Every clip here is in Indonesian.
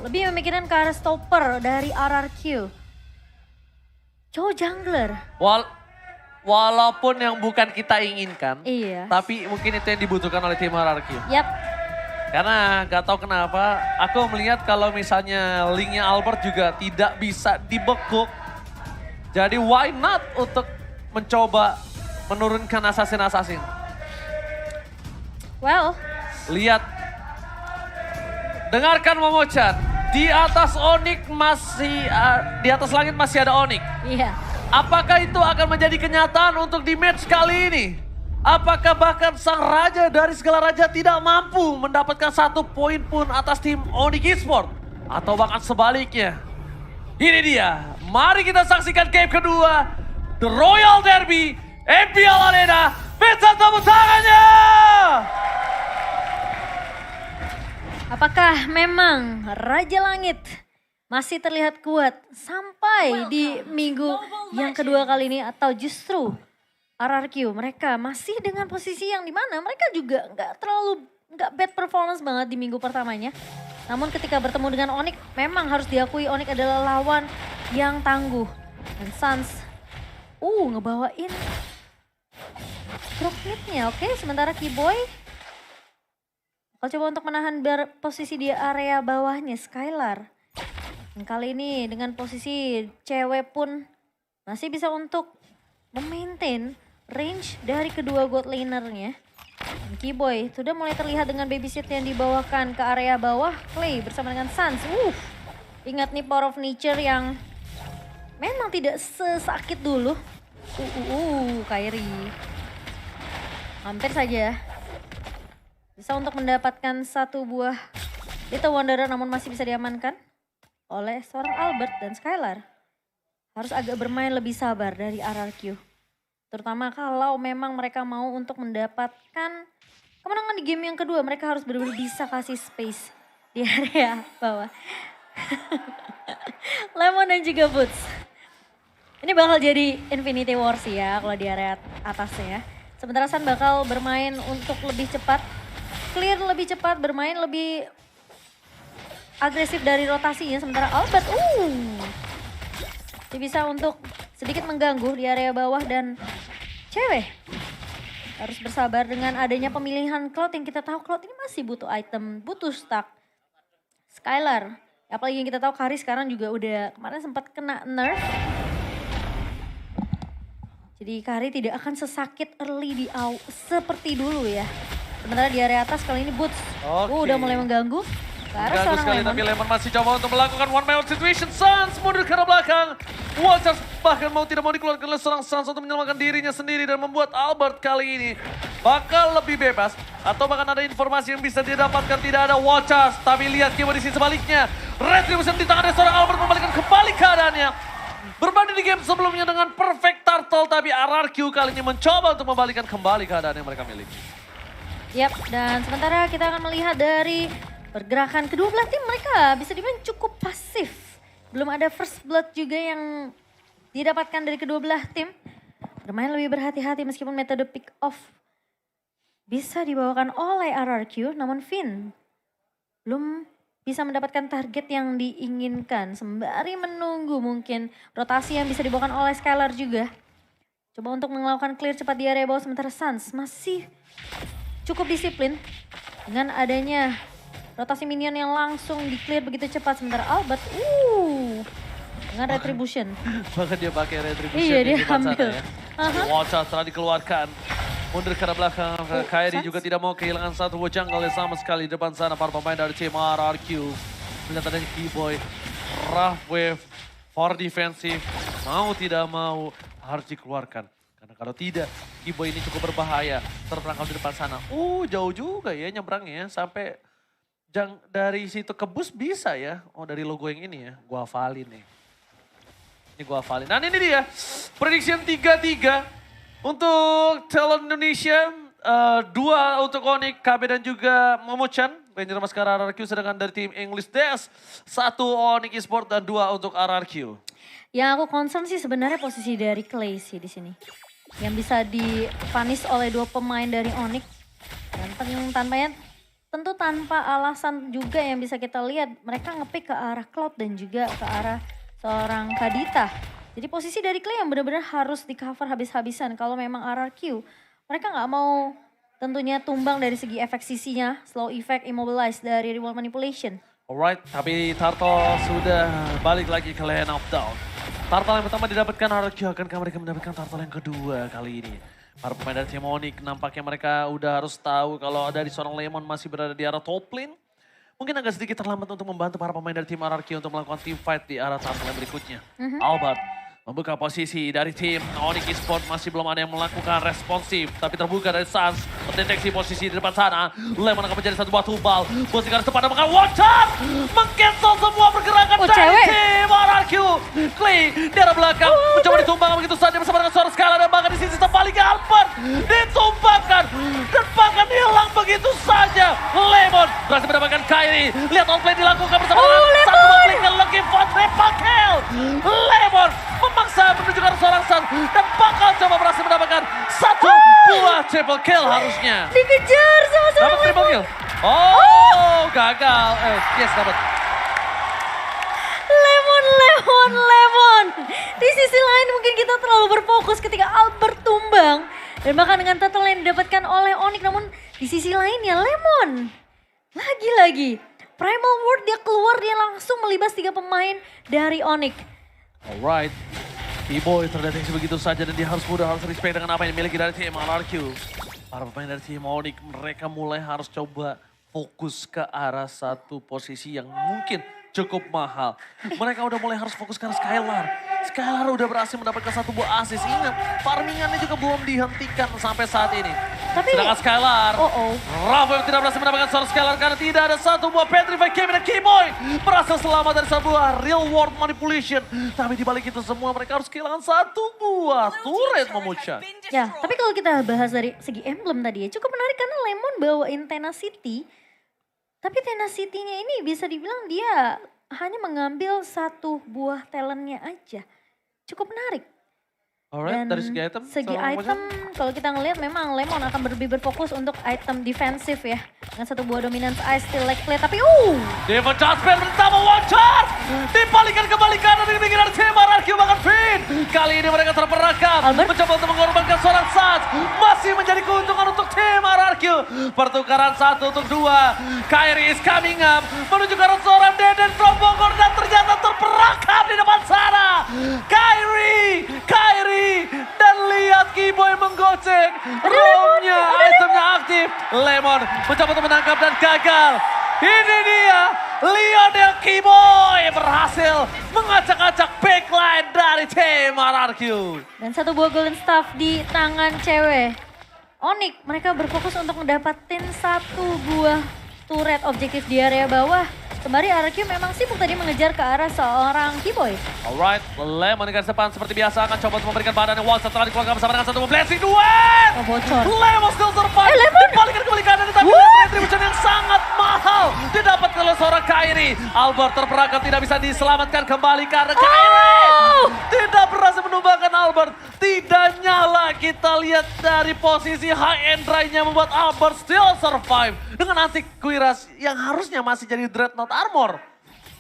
lebih memikirkan ke arah stopper dari RRQ. Cowok jungler. Walaupun yang bukan kita inginkan, Iya. tapi mungkin itu yang dibutuhkan oleh tim RRQ. Yap. Karena gak tahu kenapa, aku melihat kalau misalnya linknya Albert juga tidak bisa dibekuk. Jadi why not untuk mencoba menurunkan assassin-assassin. Well. Lihat, dengarkan Momochan. Di atas Onyx di atas langit masih ada Onyx. Iya. Apakah itu akan menjadi kenyataan untuk di match kali ini? Apakah bahkan sang raja dari segala raja tidak mampu mendapatkan 1 poin pun atas tim Onyx Esports? Atau bahkan sebaliknya? Ini dia, mari kita saksikan game kedua. The Royal Derby, MPL Arena. Minta tepuk tangannya! Apakah memang Raja Langit masih terlihat kuat sampai di minggu yang kedua kali ini, atau justru RRQ mereka masih dengan posisi yang dimana mereka juga nggak bad performance banget di minggu pertamanya. Namun ketika bertemu dengan Onyx, memang harus diakui Onyx adalah lawan yang tangguh. Dan Suns ngebawain drop mid-nya. Oke, sementara Keyboy coba untuk menahan posisi di area bawahnya Skylar. Dan kali ini dengan posisi cewek pun masih bisa untuk memaintain range dari kedua god lanernya. Dan Keyboy sudah mulai terlihat dengan babysit yang dibawakan ke area bawah. Clay bersama dengan Suns. Ingat nih Power of Nature yang memang tidak sesakit dulu. Kairi. Hampir saja bisa untuk mendapatkan satu buah Little Wanderer, namun masih bisa diamankan oleh seorang Albert. Dan Skylar harus agak bermain lebih sabar dari RRQ. Terutama kalau memang mereka mau untuk mendapatkan kemenangan di game yang kedua. Mereka harus benar-benar bisa kasih space di area bawah. Lemon dan juga Boots. Ini bakal jadi Infinity Wars ya kalau di area atasnya ya. Sementara Sun bakal bermain untuk lebih cepat. Clear lebih cepat, bermain lebih agresif dari rotasinya. Sementara Albert, dia bisa untuk sedikit mengganggu di area bawah. Dan cewek harus bersabar dengan adanya pemilihan Cloud yang kita tahu Cloud ini masih butuh item, butuh stack. Skylar, apalagi yang kita tahu Kari sekarang juga udah kemarin sempat kena nerf. Jadi Kari tidak akan sesakit early di seperti dulu ya. Sementara di area atas kali ini Boots udah mulai mengganggu. Mengganggu sekali, tapi Lemon masih coba untuk melakukan one man situation. Suns mundur ke arah belakang. Watchers bahkan mau tidak mau dikeluarkan oleh seorang Suns untuk menyelamatkan dirinya sendiri. Dan membuat Albert kali ini bakal lebih bebas. Atau bahkan ada informasi yang bisa didapatkan, tidak ada Watchers. Tapi lihat Kimo di sisi sebaliknya. Retribution di tangan dari seorang Albert membalikkan kembali keadaannya. Berbanding di game sebelumnya dengan perfect turtle. Tapi RRQ kali ini mencoba untuk membalikkan kembali keadaan yang mereka miliki. Yap, dan sementara kita akan melihat dari pergerakan kedua belah tim, mereka bisa dibilang cukup pasif. Belum ada first blood juga yang didapatkan dari kedua belah tim. Bermain lebih berhati-hati meskipun metode pick off bisa dibawakan oleh RRQ, namun Finn belum bisa mendapatkan target yang diinginkan. Sembari menunggu mungkin rotasi yang bisa dibawakan oleh Skylar juga. Coba untuk melakukan clear cepat di area bawah, sementara Suns masih cukup disiplin dengan adanya rotasi minion yang langsung di clear begitu cepat. Sementara Albert dengan retribution. Bahkan dia pakai retribution. Iya, dia di depan ambil. sana ya. Watcher telah dikeluarkan. Mundur ke arah belakang. Kairi juga tidak mau kehilangan satu jungle yang sama sekali di depan sana. Para pemain dari tim RRQ. Melihat adanya Keyboy. Rough wave. For defensive. Mau tidak mau harus dikeluarkan. Karena kalau tidak, Keyboy ini cukup berbahaya. Terperangkap di depan sana. Jauh juga ya nyebrangnya. Sampai dari situ ke bus bisa ya. Dari logo yang ini ya. Gua hafalin nih. Ini gua hafalin. Dan ini dia. Prediction 3-3 untuk Talent Indonesia. 2 untuk Onyx, KB dan juga Momochan. Ranger Maskara RRQ. Sedangkan dari tim English Dash. 1 Onyx Esports dan 2 untuk RRQ. Yang aku concern sih sebenarnya posisi dari Clay sih di sini. Yang bisa dipanis oleh 2 pemain dari Onyx. Dan tampaknya tentu tanpa alasan juga yang bisa kita lihat. Mereka ngepick ke arah Cloud dan juga ke arah seorang Kadita. Jadi posisi dari Clay yang benar-benar harus di cover habis-habisan. Kalau memang RRQ, mereka nggak mau tentunya tumbang dari segi efek CC-nya, slow effect, immobilize dari reward manipulation. Alright, tapi Turtle sudah balik lagi ke Land of Down. Turtle yang pertama didapatkan RRQ, akankah mereka mendapatkan Turtle yang kedua kali ini? Para pemain dari tim Onyx nampaknya mereka udah harus tahu kalau dari seorang Lemon masih berada di arah top lane. Mungkin agak sedikit terlambat untuk membantu para pemain dari tim RRQ untuk melakukan team fight di arah Turtle yang berikutnya. Albert membuka posisi dari tim Onyx Esports, masih belum ada yang melakukan responsif. Tapi terbuka dari Sans, mendeteksi posisi di depan sana. Lemon akan menjadi satu buah tumbal. Bos garis depan akan watch out! Meng-cancel semua pergerakan dari tim RRQ. Clay di arah belakang, mencoba ditumbang begitu saja bersama dengan suara skala. Dan bahkan di sisi sebaliknya Albert ditumbangkan. Dan bahkan hilang begitu saja. Lemon berhasil mendapatkan Kairi. Lihat outplay dilakukan bersama dengan satu publik yang lagi for triple kill. Lemon memaksa menunjukkan seorang Sun dan bakal coba berhasil mendapatkan satu buah triple kill harusnya. Dikejar sama Dapat triple kill. Oh, gagal. Yes, dapat. Lemon. Di sisi lain mungkin kita terlalu berfokus ketika Albert tumbang. Dan bahkan dengan total yang didapatkan oleh Onyx. Namun di sisi lainnya Lemon. Lagi-lagi. Primal Ward dia keluar, dia langsung melibas 3 pemain dari Onyx. Alright. T-Boy terdeteksi begitu saja dan dia harus respect dengan apa yang dimiliki dari tim RRQ. Para pemain dari tim Onyx mereka mulai harus coba fokus ke arah satu posisi yang mungkin cukup mahal. Mereka udah mulai harus fokus ke arah Skylar. Skylar udah berhasil mendapatkan satu buah assist. Ingat, farmingannya juga belum dihentikan sampai saat ini. Tapi, sedangkan Skylar, Rafael tidak berhasil mendapatkan seorang Skylar karena tidak ada satu buah Petrify Game dan Keyboy berhasil selamat dari sebuah real world manipulation. Tapi dibalik itu semua mereka harus kehilangan satu buah turret memuncak. Ya, tapi kalau kita bahas dari segi emblem tadi ya, cukup menarik karena Lemon bawain Tenacity. Tapi Tenacity-nya ini bisa dibilang dia hanya mengambil satu buah talentnya aja. Cukup menarik. Alright, Dan dari segi item? Segi item, kalau kita ngelihat memang Lemon akan lebih berfokus untuk item defensif ya. Dengan satu buah dominance ice still like play, tapi Devon Jasper bersama Watcher! Dibalikan kembali kanan di pinggiran tim RRQ bahkan Finn. Kali ini mereka terperangkap. Mencoba untuk mengorbankan seorang Sats. Masih menjadi keuntungan untuk tim RRQ. Pertukaran 1 untuk 2. Kairi is coming up. Menuju ke arah seorang Deden from Bogor dan ternyata terperangkap di depan sana. Kairi. Dan lihat Keyboy menggocek. Roamnya, itemnya aktif. Lemon mencoba untuk menangkap dan gagal. Ini dia, Lionel Keyboy berhasil mengacak-acak backline dari tim RRQ. Dan satu buah golden staff di tangan cewek. Onyx, mereka berfokus untuk mendapatkan satu buah turret objektif di area bawah. Kembali RRQ memang sibuk tadi mengejar ke arah seorang Keyboy. Alright, Lemon di garis depan seperti biasa akan coba untuk memberikan badannya wall setelah dikeluarkan bersama dengan satu blessing duet. Bocor. Lemon still survive. Dibalikan kembali kanan tapi retribution yang sangat mahal didapatkan oleh seorang Kairi. Albert terperangkap tidak bisa diselamatkan kembali karena Kairi tidak berhasil menumbangkan Albert. Tidak nyala, kita lihat dari posisi high end drive-nya membuat Albert still survive. Dengan anti Quiras yang harusnya masih jadi Dreadnought Armor.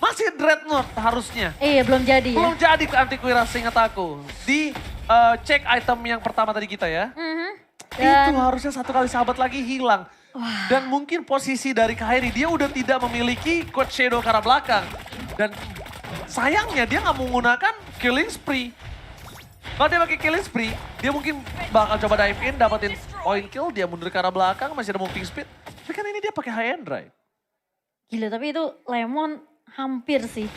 Masih Dreadnought harusnya. Iya, belum jadi ya. Belum jadi anti Quiras seingat aku. Di cek item yang pertama tadi kita ya. Itu harusnya satu kali sahabat lagi hilang. Dan mungkin posisi dari Kairi dia udah tidak memiliki Coach Shadow ke arah belakang. Dan sayangnya dia nggak menggunakan Killing Spree. Kalau dia pakai Killing Spree, dia mungkin bakal coba dive in, dapetin point kill, dia mundur ke arah belakang, masih ada moving speed. Tapi kan ini dia pakai high end drive. Gila, tapi itu Lemon hampir sih.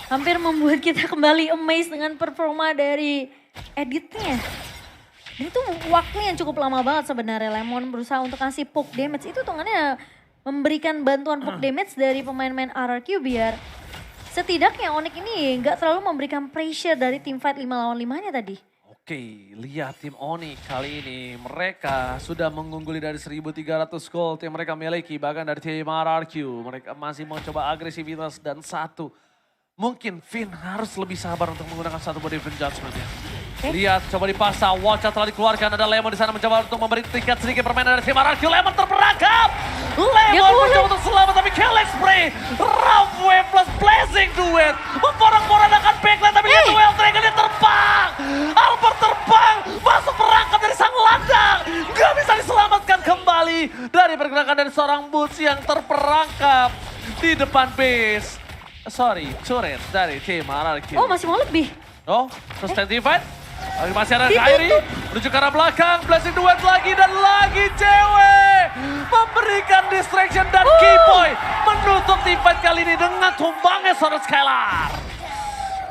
Hampir membuat kita kembali amazed dengan performa dari editnya. Dan itu waktu yang cukup lama banget sebenarnya Lemon berusaha untuk kasih poke damage. Itu hitungannya memberikan bantuan poke damage dari pemain-pemain RRQ biar setidaknya Onyx ini nggak terlalu memberikan pressure dari tim fight 5 lawan 5-nya tadi. Oke, lihat tim Onyx kali ini mereka sudah mengungguli dari 1.300 gold yang mereka miliki. Bahkan dari tim RRQ mereka masih mau coba agresivitas dan satu. Mungkin Finn harus lebih sabar untuk menggunakan satu body defense judgment ya. Lihat, coba dipasang, Watcha telah dikeluarkan, ada Lemon di sana mencoba untuk memberi tiket sedikit permainan dari tim RRQ. Lemon terperangkap Lemon mencoba untuk selamat tapi Kelly Spray. Roughway plus Blazing Duet. Memporak-porandakan backline tapi lihat Duel Dragon dia terbang. Albert terbang masuk perangkap dari sang landang. Gak bisa diselamatkan kembali dari pergerakan dari seorang Boots yang terperangkap di depan base. Sorry, turret dari tim RRQ. Oh masih mau lebih. Oh, sustained fight. Masih ada Kairi, menuju ke arah belakang, Blazing Duet lagi dan lagi cewek. Memberikan distraction dan Keyboy menutup tim fight kali ini dengan tumbangnya seorang Skylar.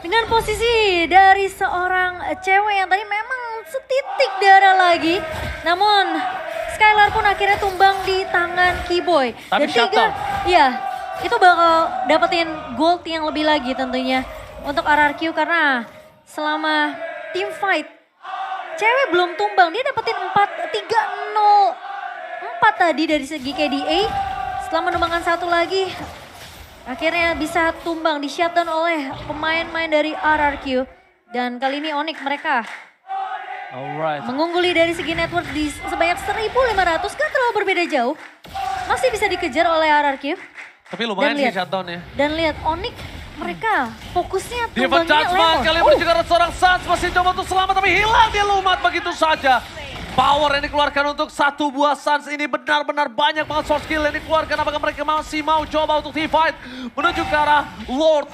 Dengan posisi dari seorang cewek yang tadi memang setitik darah lagi. Namun Skylar pun akhirnya tumbang di tangan Keyboy. Tapi Dan shutdown. ya itu bakal dapetin gold yang lebih lagi tentunya untuk RRQ karena selama team fight cewek belum tumbang, dia dapetin 4 tadi dari segi KDA. Setelah menumbangkan satu lagi akhirnya bisa tumbang, di shutdown oleh pemain-pemain dari RRQ. Dan kali ini Onyx mereka Alright. mengungguli dari segi network di sebanyak 1.500, gak terlalu berbeda jauh. Masih bisa dikejar oleh RRQ. Tapi lumayan Dan sih lihat. shutdownnya. Dan lihat Onyx mereka fokusnya Divert tumbangnya Judgment kali ini Lemon. juga ada seorang Sans masih coba untuk selamat tapi hilang dia lumat begitu saja. Power yang dikeluarkan untuk satu buah Sans ini benar-benar banyak banget source skill yang dikeluarkan. Apakah mereka masih mau coba untuk team fight menuju ke arah Lord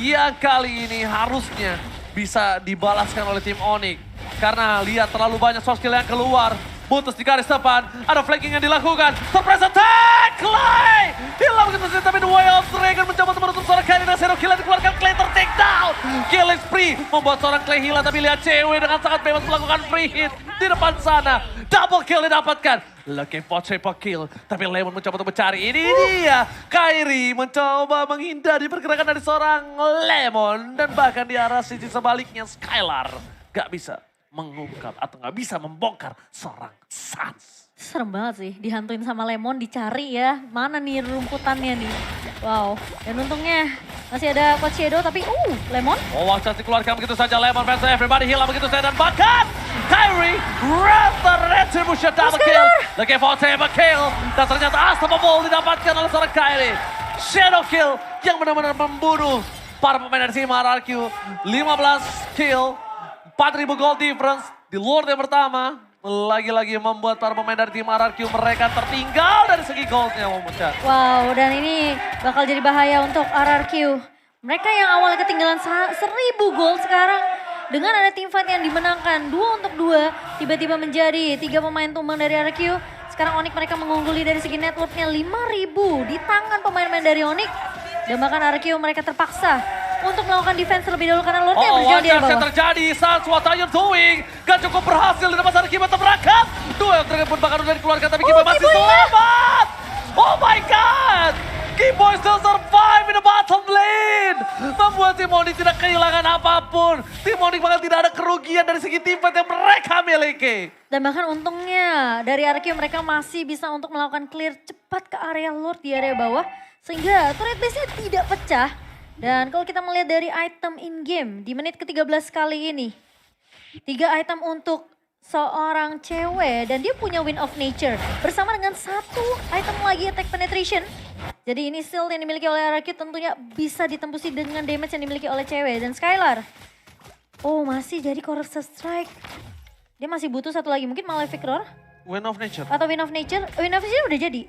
yang kali ini harusnya bisa dibalaskan oleh tim Onyx. Karena lihat terlalu banyak source skill yang keluar. Butus di garis depan, ada flanking yang dilakukan. Surprise attack, Clay! Hilang begitu saja tapi The Wild Dragon mencoba untuk menutup seorang Kairi dan Zero Kill yang dikeluarkan. Clay ter-take down. Killing spree membuat seorang Clay hilang tapi lihat cewek dengan sangat bebas melakukan free hit di depan sana. Double kill didapatkan. Looking for triple kill, tapi Lemon mencoba untuk mencari. Ini dia, Kairi mencoba menghindari pergerakan dari seorang Lemon. Dan bahkan di arah sisi sebaliknya Skylar gak bisa mengungkap atau nggak bisa membongkar seorang Sans. Serem banget sih, dihantuin sama Lemon, dicari ya. Mana nih rumputannya nih. Wow, dan untungnya masih ada Coach Shadow tapi Lemon. Oh, Watchers dikeluarkan begitu saja. Lemon versus everybody hilang begitu saja. Dan bahkan Kairi rata retribution double kill. Looking for triple kill. Dan ternyata Unstoppable didapatkan oleh seorang Kairi. Shadow kill yang benar-benar membunuh para pemain dari tim RRQ. 15 kill. 4.000 gold difference di Lord yang pertama. Lagi-lagi membuat para pemain dari tim RRQ mereka tertinggal dari segi goldnya. Wow, dan ini bakal jadi bahaya untuk RRQ. Mereka yang awalnya ketinggalan 1.000 gold sekarang dengan ada tim fight yang dimenangkan 2 untuk 2. Tiba-tiba menjadi 3 pemain tumbang dari RRQ. Sekarang Onyx mereka mengungguli dari segi networknya 5.000 di tangan pemain-pemain dari Onyx. Dan bahkan RRQ mereka terpaksa untuk melakukan defense terlebih dahulu karena Lordnya berjalan di bawah. Yang terjadi saat what are you doing? Gak cukup berhasil di depan sana Kiba terberangkat. Duel Dragon pun bahkan udah dikeluarkan tapi Kiba masih selamat. Oh my god. Keyboy still survive in the bottom lane. Membuat tim Onyx tidak kehilangan apapun. Tim Onyx bahkan tidak ada kerugian dari segi tim fight yang mereka miliki. Dan bahkan untungnya dari RRQ mereka masih bisa untuk melakukan clear cepat ke area Lord di area bawah. Sehingga turret base-nya tidak pecah. Dan kalau kita melihat dari item in-game di menit ke-13 kali ini. 3 item untuk seorang cewek dan dia punya Wind of Nature. Bersama dengan 1 item lagi attack penetration. Jadi ini shield yang dimiliki oleh RRQ tentunya bisa ditembusi dengan damage yang dimiliki oleh cewek. Dan Skylar, masih jadi Corruption Strike. Dia masih butuh 1 lagi, mungkin Malefic Roar. Wind of Nature. Atau Wind of Nature, Wind of Nature udah jadi.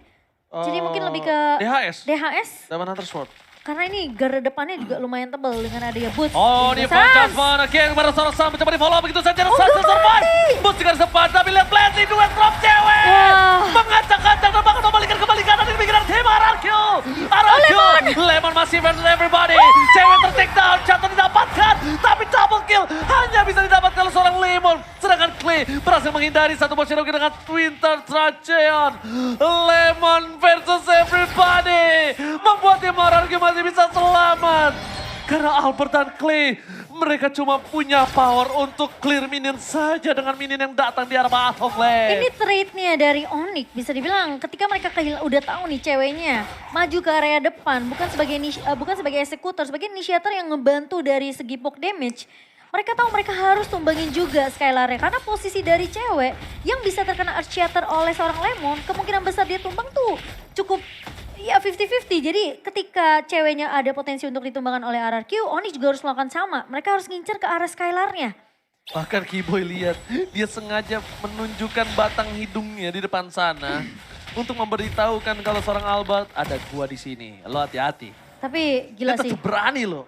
Jadi mungkin lebih ke DHS. Diamond Hunter Sword. Karena ini garda depannya juga lumayan tebal dengan adanya Boots. Oh, di Judgment again kepada seorang Sam mencoba di follow begitu saja. Sans survive. Boots juga di depan tapi lihat Blazing Duet drop cewek. Mengacak-acak dan bahkan membalikan kembali kanan di pikiran tim RRQ. Lemon masih versus everybody. Cewek ter-take down, jatuh didapatkan. Tapi double kill hanya bisa didapatkan oleh seorang Lemon. Sedangkan Clay berhasil menghindari satu bot Shadow dengan Winter Tracheon. Lemon versus everybody. Membuat tim RRQ masih bisa selamat. Karena Albert dan Clay, mereka cuma punya power untuk clear minion saja dengan minion yang datang di arah bottom lane. Ini trade-nya dari Onyx bisa dibilang ketika mereka udah tahu nih ceweknya maju ke area depan bukan sebagai eksekutor, sebagai initiator yang ngebantu dari segi poke damage. mereka tahu mereka harus tumbangin juga Skylar-nya. Karena posisi dari cewek yang bisa terkena Earth Shatter oleh seorang Lemon, kemungkinan besar dia tumbang tuh cukup ya 50-50. Jadi ketika ceweknya ada potensi untuk ditumbangkan oleh RRQ, Onyx juga harus melakukan sama. Mereka harus ngincer ke arah Skylar-nya. Bahkan Kiboy lihat, dia sengaja menunjukkan batang hidungnya di depan sana untuk memberitahukan kalau seorang Albert ada gua di sini. Lo hati-hati. Tapi gila Dia sih. tetap berani loh.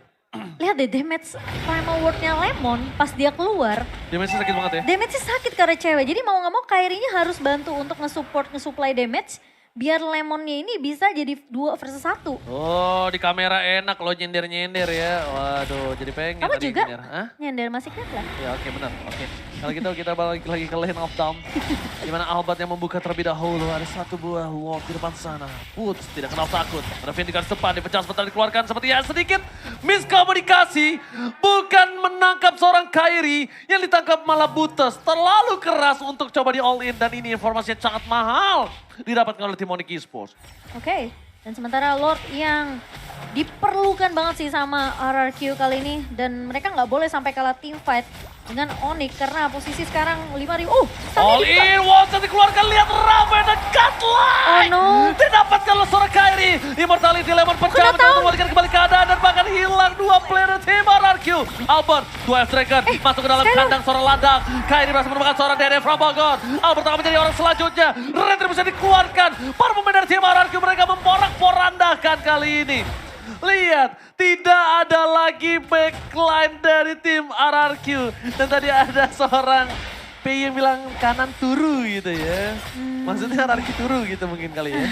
Lihat deh damage primal ward-nya Lemon pas dia keluar. Damage sakit banget ya. Damage-nya sakit karena cewek. Jadi mau gak mau Kairi-nya harus bantu untuk nge-supply damage. Biar Lemonnya ini bisa jadi 2 versus 1. Oh, di kamera enak lo nyender-nyender ya. Waduh, jadi pengen Kamu tadi juga nyender. Hah? nyender masih keren lah. Ya oke benar. Oke. Kalau gitu kita balik lagi ke lane of down. Dimana Albert yang membuka terlebih dahulu. Ada satu buah wall di depan sana. Woods tidak kenal takut. Ada Finn di garis depan. Dipecah sebentar dikeluarkan. Seperti ya sedikit miskomunikasi. Bukan menangkap seorang Kairi. Yang ditangkap malah Buttes. Terlalu keras untuk coba di all in. Dan ini informasinya sangat mahal. Didapatkan oleh tim Onyx Esports. Oke. Dan sementara Lord yang diperlukan banget sih sama RRQ kali ini. Dan mereka nggak boleh sampai kalah team fight dengan Onyx. Karena posisi sekarang 5.000. All in, Watson dikeluarkan, lihat Raven dan Godline. Oh no. Didapatkan oleh seorang Kairi. Immortality Lemon pecah, mencoba memulihkan kembali keadaan dan bahkan hilang 2 player tim RRQ. Albert, 2 Dragon, masuk ke dalam kandang seorang ladang. Kairi berhasil menemukan seorang DD from Bogor. Albert akan menjadi orang selanjutnya. Retribution dikeluarkan. Para pemain dari tim RRQ mereka memporak-porandakan kali ini. Lihat, tidak ada lagi backline dari tim RRQ. Dan tadi ada seorang P yang bilang kanan turu gitu ya. Maksudnya RRQ turu gitu mungkin kali ya.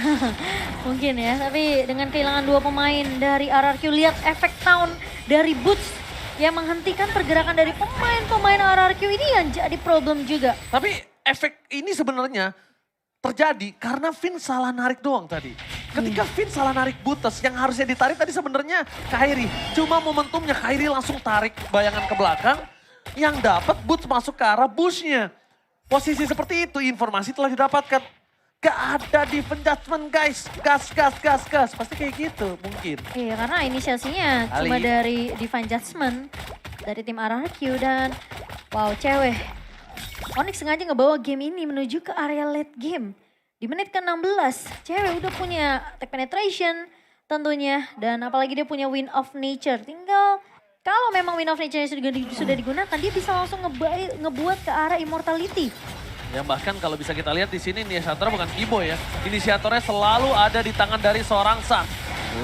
Mungkin ya, tapi dengan kehilangan 2 pemain dari RRQ, lihat efek tahun dari Boots yang menghentikan pergerakan dari pemain-pemain RRQ ini yang jadi problem juga. Tapi efek ini sebenarnya terjadi karena Finn salah narik doang tadi. Ketika Finn salah narik Buttes, yang harusnya ditarik tadi sebenarnya Kairi. Cuma momentumnya Kairi langsung tarik bayangan ke belakang. Yang dapat Boots masuk ke arah bushnya. Posisi seperti itu informasi telah didapatkan. Gak ada defense judgment guys. Gas. Pasti kayak gitu mungkin. Iya, karena inisiasinya cuma dari Divine Judgment dari tim RRQ dan wow, cewek. Onyx sengaja ngebawa game ini menuju ke area late game. Di menit ke-16, cewek udah punya tech penetration tentunya. Dan apalagi dia punya Wind of Nature. Tinggal kalau memang Wind of Nature sudah digunakan, dia bisa langsung ngebuat ke arah Immortality. Yang bahkan kalau bisa kita lihat di sini inisiatornya bukan Kiboy ya. Inisiatornya selalu ada di tangan dari seorang Sun.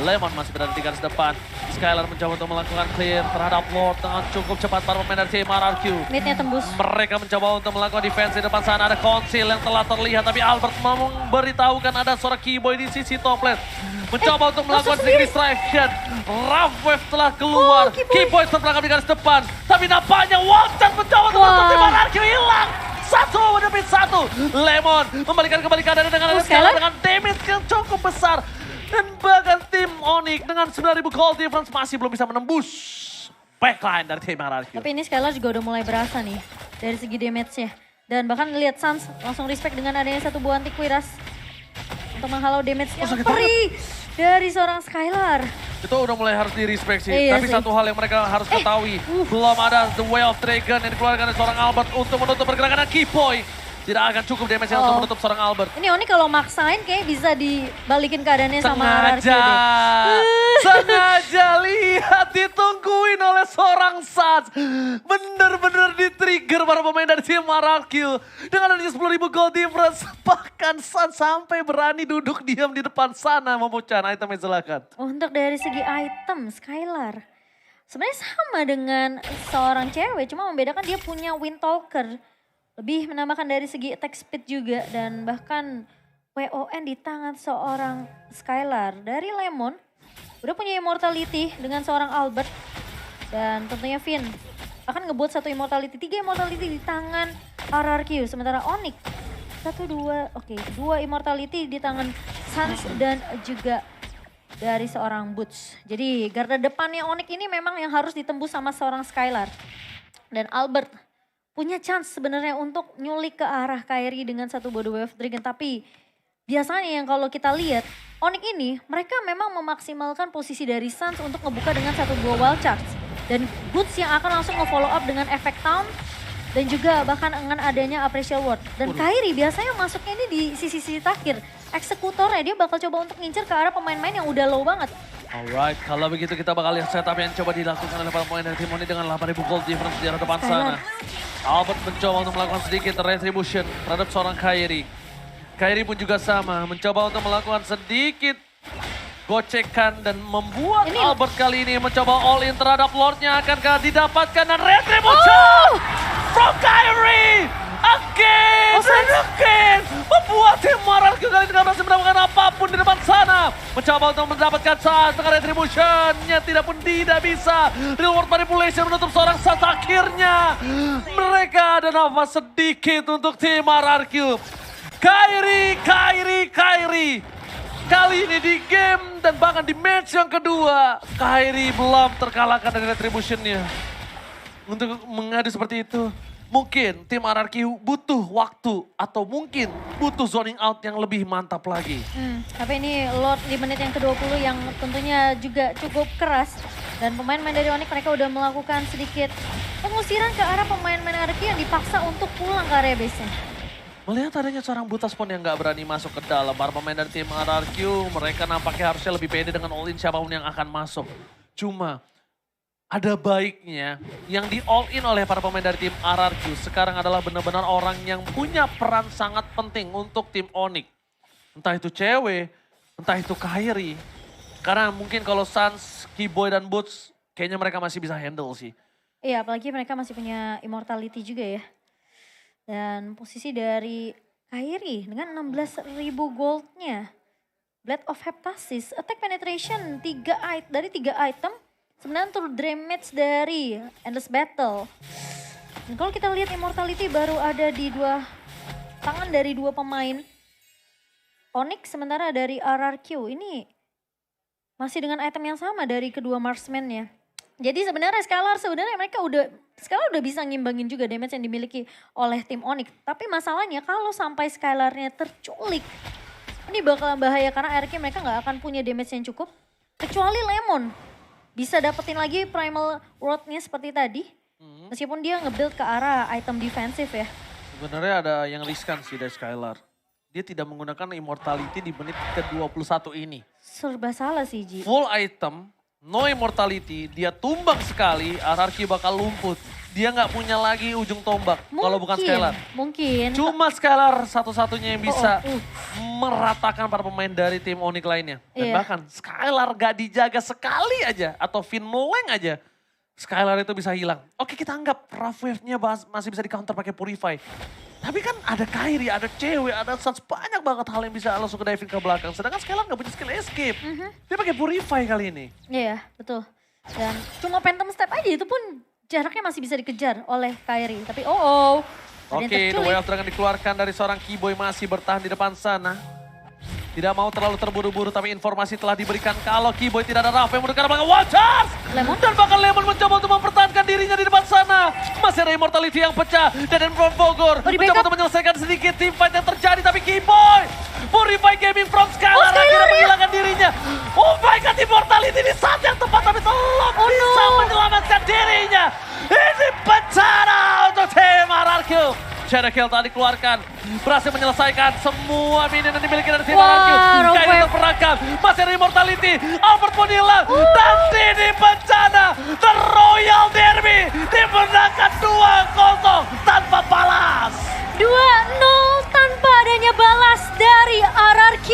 Lemon masih berada di garis depan. Skylar mencoba untuk melakukan clear terhadap Lord dengan cukup cepat para pemain dari tim RRQ. Midnya tembus. Mereka mencoba untuk melakukan defense di depan sana. Ada konsil yang telah terlihat. Tapi Albert memberitahukan ada seorang Kiboy di sisi top lane. Mencoba untuk melakukan sedikit distraction. Rough Wave telah keluar. Kiboy terperangkap di garis depan. Tapi nampaknya Watson mencoba untuk menutup tim RRQ hilang. 1 demi 1. Lemon membalikan kembali keadaan dengan Skylar dengan damage yang cukup besar. Dan bahkan tim Onyx dengan 9.000 gold difference masih belum bisa menembus backline dari tim RRQ. Tapi ini Skylar juga udah mulai berasa nih dari segi damage-nya. Dan bahkan lihat Sans langsung respect dengan adanya satu buah anti kuiras untuk menghalau damage yang perih dari seorang Skylar. Itu udah mulai harus di-respect sih. Iya tapi sih. satu hal yang mereka harus ketahui. Belum ada The Way of Dragon yang dikeluarkan dari seorang Albert untuk menutup pergerakan Kiboy. Tidak akan cukup damage untuk menutup seorang Albert. Ini Oni kalau maksain kayak bisa dibalikin keadaannya sama RRQ deh. Sengaja lihat ditungguin oleh seorang Suns. Bener-bener di-trigger para pemain dari tim RRQ. Dengan adanya 10.000 gold difference. Bahkan Suns sampai berani duduk diam di depan sana memucahan itemnya silakan. Untuk dari segi item Skylar. Sebenarnya sama dengan seorang cewek. Cuma membedakan dia punya Wind Talker. Lebih menambahkan dari segi attack speed juga. Dan bahkan WON di tangan seorang Skylar. Dari Lemon udah punya immortality dengan seorang Albert. Dan tentunya Finn akan ngebuat satu immortality. 3 immortality di tangan RRQ. Sementara Onyx 2 immortality di tangan Sans dan juga dari seorang Boots. Jadi garda depannya Onyx ini memang yang harus ditembus sama seorang Skylar. Dan Albert punya chance sebenarnya untuk nyulik ke arah Kairi dengan satu buah Wave Dragon. Tapi biasanya yang kalau kita lihat Onyx ini mereka memang memaksimalkan posisi dari Suns untuk ngebuka dengan satu buah Wild Charge. Dan Boots yang akan langsung nge-follow up dengan efek Town. Dan juga bahkan dengan adanya Appracial Ward. Dan Kairi biasanya masuknya ini di sisi-sisi terakhir. Eksekutornya dia bakal coba untuk ngincer ke arah pemain-pemain yang udah low banget. Alright, kalau begitu kita bakal lihat setup yang coba dilakukan oleh para pemain dari tim Onyx dengan 8.000 gold difference di arah depan sana. Albert mencoba untuk melakukan sedikit retribution terhadap seorang Kairi. Kairi pun juga sama, mencoba untuk melakukan sedikit gocekan dan membuat Albert kali ini mencoba all in terhadap Lordnya. Akankah didapatkan dan retribution from Kairi again and again, membuat tim Mararku kali ini tidak berhasil mendapatkan apapun di depan sana. Mencoba untuk mendapatkan saat dengan retribution-nya tidak bisa. Reward manipulation menutup seorang saat akhirnya. Mereka ada nafas sedikit untuk tim Mararku. Kairi. Kali ini di game dan bahkan di match yang kedua, Kairi belum terkalahkan dari retribution-nya. Untuk mengadu seperti itu, mungkin tim RRQ butuh waktu atau mungkin butuh zoning out yang lebih mantap lagi. Tapi ini Lord di menit yang ke-20 yang tentunya juga cukup keras. Dan pemain-pemain dari Onyx mereka udah melakukan sedikit pengusiran ke arah pemain-pemain RRQ yang dipaksa untuk pulang ke area base-nya. Melihat adanya seorang Butaspawn yang gak berani masuk ke dalam, para pemain dari tim RRQ mereka nampaknya harusnya lebih pede dengan all in siapapun yang akan masuk. Cuma ada baiknya yang di all in oleh para pemain dari tim RRQ sekarang adalah benar-benar orang yang punya peran sangat penting untuk tim Onyx. Entah itu cewek, entah itu Kairi. Karena mungkin kalau Sans, Keyboy dan Boots kayaknya mereka masih bisa handle sih. Iya, apalagi mereka masih punya immortality juga ya. Dan posisi dari Kairi dengan 16.000 goldnya. Blade of Heptasis, attack penetration dari 3 item. 9 damage dari Endless Battle. Dan kalau kita lihat immortality baru ada di tangan dari 2 pemain Onyx, sementara dari RRQ ini masih dengan item yang sama dari kedua marksman-nya. Jadi sebenarnya Skylar mereka udah bisa ngimbangin juga damage yang dimiliki oleh tim Onyx. Tapi masalahnya kalau sampai Skylar-nya terculik, ini bakalan bahaya karena RRQ mereka nggak akan punya damage yang cukup. Kecuali Lemon bisa dapetin lagi primal ward-nya seperti tadi. Meskipun dia nge-build ke arah item defensif ya. Sebenarnya ada yang riskan sih dari Skylar. Dia tidak menggunakan immortality di menit ke-21 ini. Serba salah sih Ji. Full item, no immortality, dia tumbang sekali, RRQ bakal lumput. Dia nggak punya lagi ujung tombak kalau bukan Skylar. Mungkin. Cuma Skylar satu-satunya yang bisa meratakan para pemain dari tim Onyx lainnya. Dan bahkan Skylar gak dijaga sekali aja atau Finleng aja. Skylar itu bisa hilang. Oke, kita anggap rough wave-nya masih bisa di counter pakai Purify. Tapi kan ada Kairi, ada cewek, ada Sans, banyak banget hal yang bisa langsung ke diving ke belakang. Sedangkan Skylar gak punya skill escape. Dia pakai Purify kali ini. Iya, betul. Dan cuma Phantom Step aja itu pun jaraknya masih bisa dikejar oleh Kairi. Tapi Oke, the way of Dragon dikeluarkan dari seorang Keyboy masih bertahan di depan sana. Tidak mau terlalu terburu-buru tapi informasi telah diberikan kalau Keyboy tidak ada Rafa yang mendekat belakang. Watchers! Dan bahkan Lemon mencoba untuk mempertahankan dirinya di depan sana. Masih ada immortality yang pecah. Dan Bogor mencoba untuk menyelesaikan sedikit team fight yang terjadi. Tapi Keyboy, Purify Gaming from Skylar akhirnya menghilangkan dirinya. Oh my god, immortality di saat yang tepat tapi belum bisa menyelamatkan dirinya. Ini bencana untuk tim RRQ. Shadow Kill tadi keluarkan, berhasil menyelesaikan semua minion yang dimiliki dari tim RRQ. Kairi terperangkap, masih ada immortality, Albert pun hilang. Dan ini bencana, The Royal Derby dimenangkan 2-0 tanpa balas. 2-0 tanpa adanya balas dari RRQ.